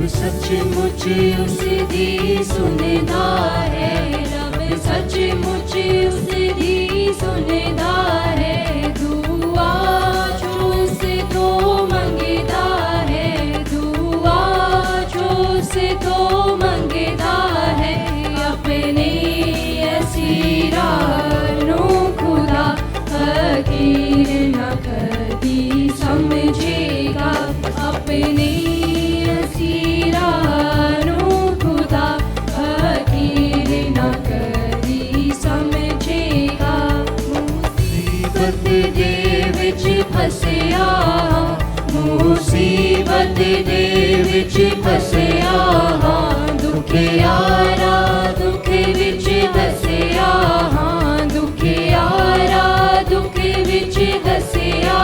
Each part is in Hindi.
सचमुच उसकी सुनदा है, रब सचमुच उसकी सुनदा है। दुआ जो उससे तो मंगदा है, दुआ जो उससे तो मंगदा है। अपने असीरानों खुदा फकीर न कभी समझेगा, अपने असीरानों खुदा फकीर न कभी समझेगा। मुसीबत दे विच फसिया, मुसीबत दे विच फसिया, दुखियारा दुख विच दसिया, दुखियारा दुख विच दसिया।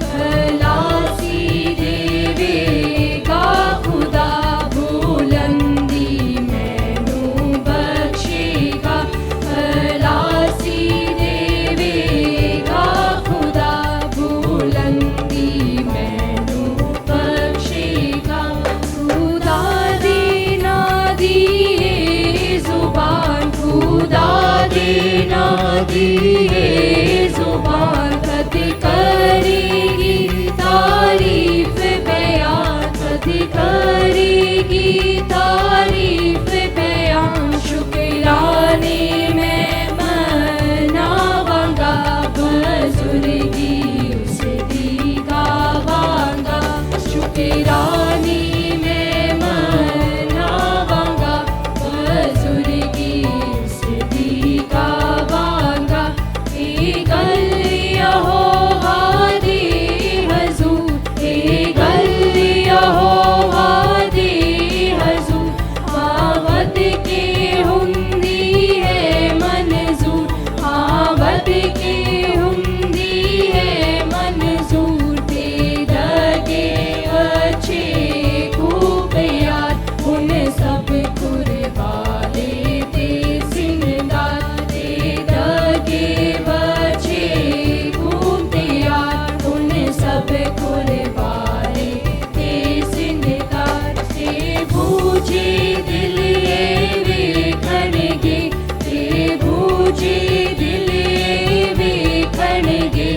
खलासी देवेगा खुदा, बुलंदी मैनू बख्शेगा। खलासी देवेगा खुदा, बुलंदी मैनू बख्शेगा। खुदा देना दिए जुबान, खुदा देना दिए जुबान, कद करेगी तारीफ बयान, कद करेगी तारीफ बयान। शुक्राने में मनावांगा, बुजुर्गी उसकी गावांगा। शुक्राने में मनावांगा, बुजुर्गी उसकी गावांगा। ए गल यहोवा दे हजूर, ए गल यहोवा दे हजूर। आवत के हुंदी है मंजूर, आवत के हुंदी है मंजूर। दे दगे अच्छे खूब यार, उन सब कुर्बाने दे जिंदार। दे दगे बच्चे खूब यार, उन सब कुर्बाने दे जिंदार। ते बूझे दिल ये वेखणगे, ते बूझे दिल ये वेखणगे।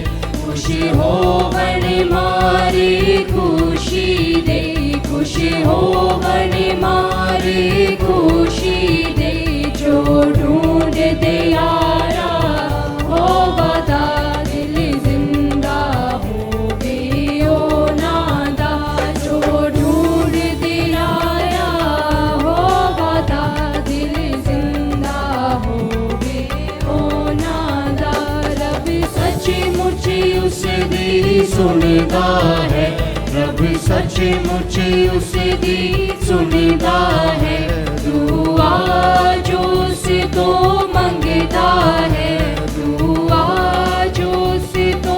खुश होवन मारे खुशी दे, खुश होवन मारे खुशी दे। जो ढूंढते यारा होवदा, दिल जिंदा होवे ओ नादा। जो ढूंढते यारा होवदा, दिल जिंदा होवे ओ नादा। रब सचमुच उसकी सुनदा है, रब सचमुच उसकी सुनदा है। दुआ जो उससे तो मंगदा है, दुआ जो उससे तो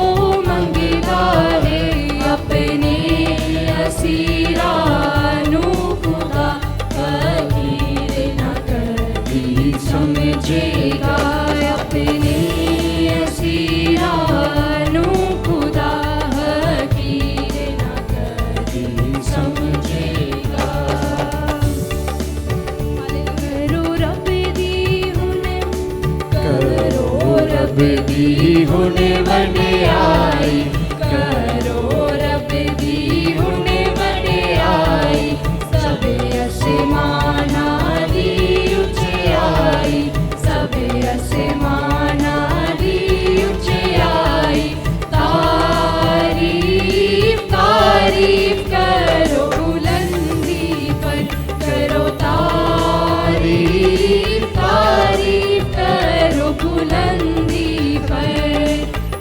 मंगदा है। अपने असीरानों खुदा फकीर न कभी समझेगा, अपने असीरानों खुदा फकीर न कभी समझेगा। करो रब दी हुन, करो रब दी हुन वडियाई, करो रब दी हुन वडियाई। सब असमाना दी उचियाई, सब असमाना दी उचियाई। तारीफ तारीफ करो बुलंदी पर, करो तारीफ तारीफ करो बुलंदी पर।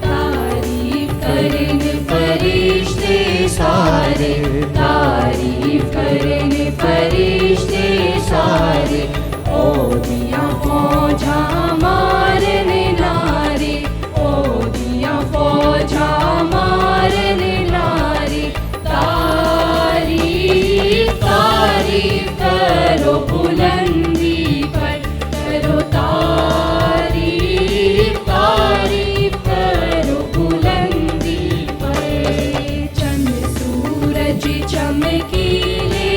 तारीफ करें फरिश्ते सारे, तारीफ करें फरिश्ते सारे। ओदियां फौजां मारने नारे, ओदियां फौजां मारने नारे। तारीफ तारीफ करो बुलंदी पर, करो तारीफ तारीफ करो बुलंदी पर। चंद सूरज चमकीले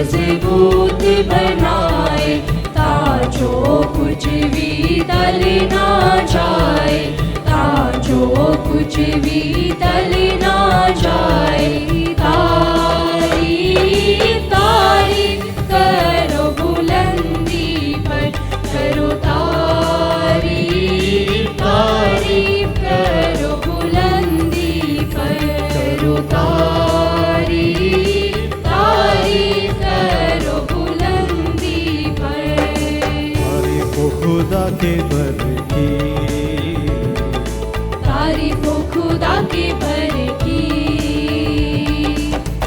मजबूत बनाए, ताजो कुछ भी टल ना जाए, ताजो कुछ भी टल ना जाए। तारीफ तारीफ करो बुलंदी पर, करो तारीफ तारीफ करो बुलंदी पर, करो तारीफ तारीफ करो बुलंदी पर। तारीफ खुदा के बर की, तारीफ खुदा के बर की,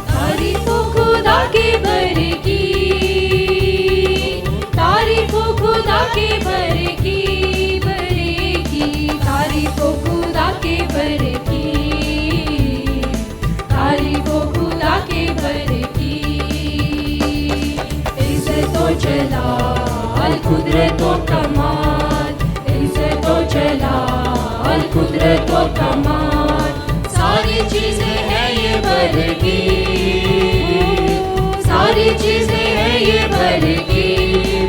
तारीफ खुदा के बर की, तारीफ खुदा के बर की, बरेगी तारीफ खुदा के बर की, तारीफ खुदा के बर की। इज़्ज़तो जलाल कुदरतो कमाल, इज़्ज़तो जलाल कुदरतो कमाल, सारी चीजें हैं ये बर की, सारी चीजें हैं ये बर की,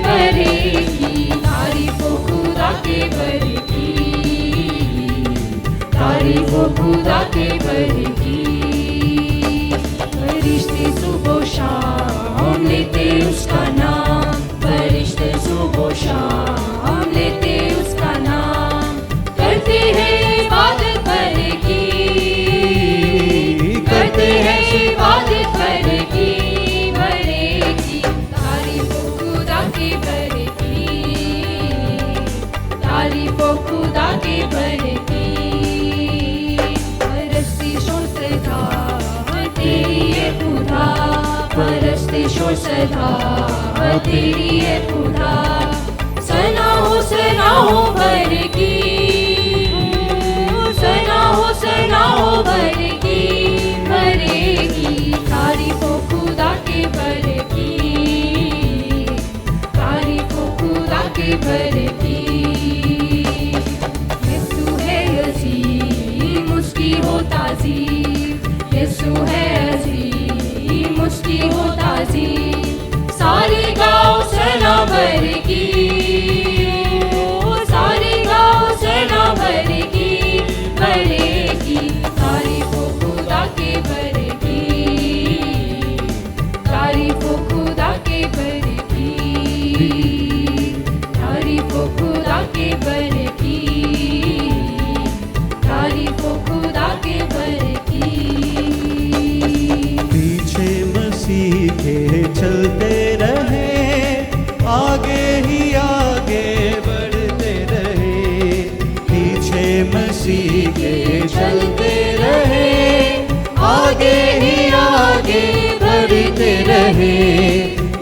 बरेगी तारीफ खुदा के बर की, तारीफ खुदा के बर की। फरिश्ते सुबह शाम लेते उसका नाम, फरिश्ते सुबह शाम लेते उसका नाम, करते हैं इबादत बर की, करते हैं इबादत बर की, बरेगी तारीफ खुदा के बर की, तारीफ खुदा के बर की। परस्तिशों सदा तेरी है खुदा, परस्तिशों सदा तेरी है खुदा, सना हो बर की, सना हो बर की, बरेगी तारीफ खुदा के बर की, तारीफ खुदा के बर की। यीशु है अज़ीम उसकी हो ताज़ीम, यीशु है अज़ीम उसकी हो ताज़ीम, सारे गाँव सना बर की, सारे गाँव सना बर की, बरेगी तारीफ खुदा के बर की, तारीफ खुदा के बर की, तारीफ खुदा के बर की, तारीफ खुदा के बर की। पीछे मसीह के चलते रहे, आगे ही आगे बढ़ते रहे, पीछे मसीह के चलते रहे, आगे ही आगे बढ़ते रहे,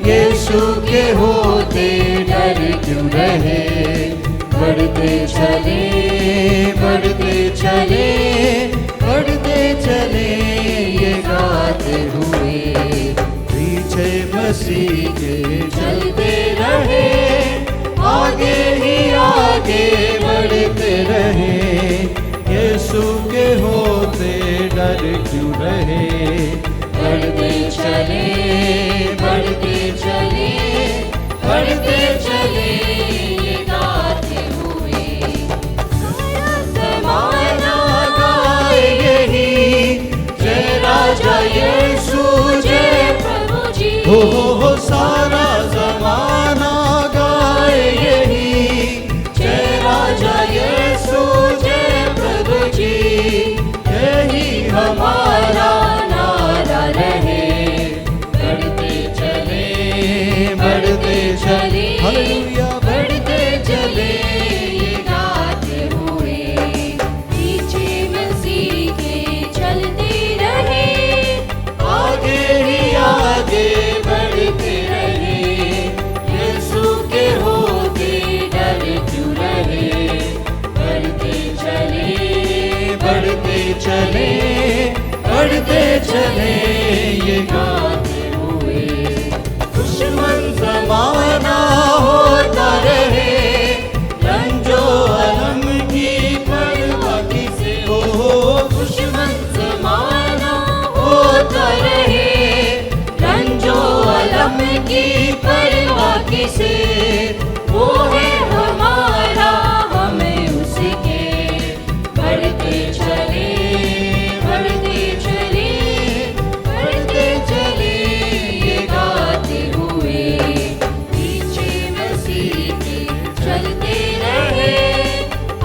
यीशु के होते डर क्यों रहे, बढ़ते चले बढ़ते चले बढ़ते चले ये गाते हुए, पीछे मसीह के चलते रहे, आगे ही आगे बढ़ते रहे, यीशु के होते डर क्यों रहे, बढ़ते चले बढ़ते चले बढ़ते चले ये गाते हुए। सारा ज़माना गाए यही, जय राजा यीशु जय प्रभु जी, हो सारा ज़माना गाए यही, जय राजा यीशु जय प्रभु जी, यही हमारा नारा रहे, बढ़ते चले हालेलुया बढ़ते चले ये गाते हुए, पीछे मसीह के चलते रहे, आगे ही आगे बढ़ते रहे, यीशु के होते डर क्यों रहे, बढ़ते चले बढ़ते चले बढ़ते चले ये गाते हुए। दुश्मन ज़माना होता परवाह किसे, वो है हमारा, हमें उसके बढ़ते चले, बढ़ते चले, बढ़ते चले, ये गाते हुए पीछे मसीह के चलते रहे,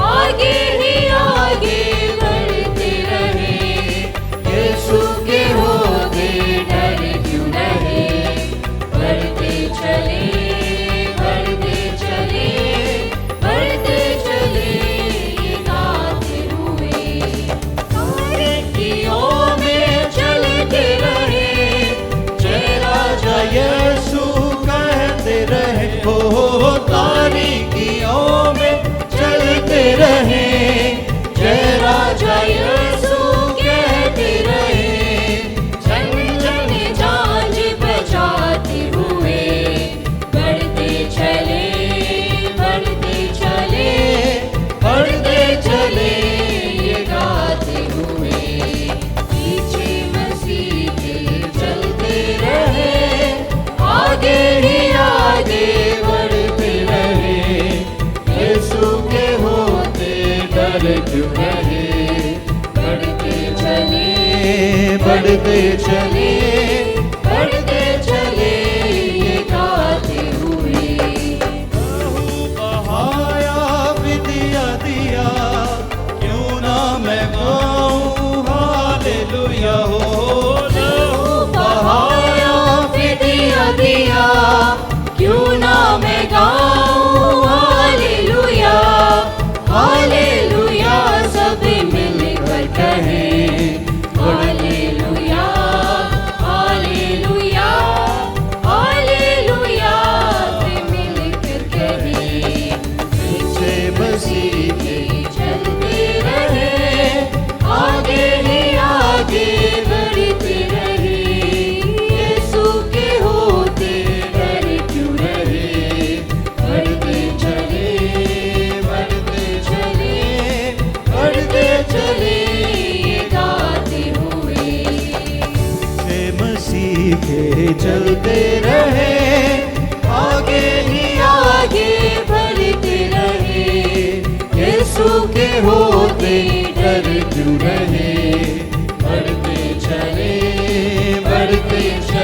आगे ही आगे बढ़ते रहे, यीशु के होते डर क्यों रहे, बढ़ते चले, बढ़ते चले, बढ़ते चले, ये गाते हुए तारीकियों में चलते रहे, जय राजा यीशु कहते रहे, हो तारीकियों में चलते रहे, जय राजा यीशु कहते रहे, जन जन जान बचाते हुए बढ़ते चले, बढ़ते चले, बढ़ते चले, ये गाते हुए पीछे मसीह के चलते रहे, आगे ही आगे बढ़ते रहे, यीशु के होते डर क्यों रहे, बढ़ते चले, बढ़ते चले, बढ़ते चले, ये गाते हुए प्रभु बहाया विदिया दिया, क्यों ना मैं गाऊं हालेलुया हो, प्रभु बहाया विदिया दिया, क्यों ना मैं गाऊं हालेलुया, हालेलुया, सब मिलकर कहें हालेलुया, हालेलुया, हालेलुया, सब मिलकर कहें पीछे मसीह के चलते रहे, आगे ही आगे बढ़ते रहे, यीशु के होते डर क्यों रहे, बढ़ते चले, बढ़ते चले, बढ़ते चले, ये गाते हुए हे मसीह के चलते रहे, आगे ही आगे बढ़ते रहे, यीशु के होते डर क्यों रहे, बढ़ते चले, बढ़ते चले,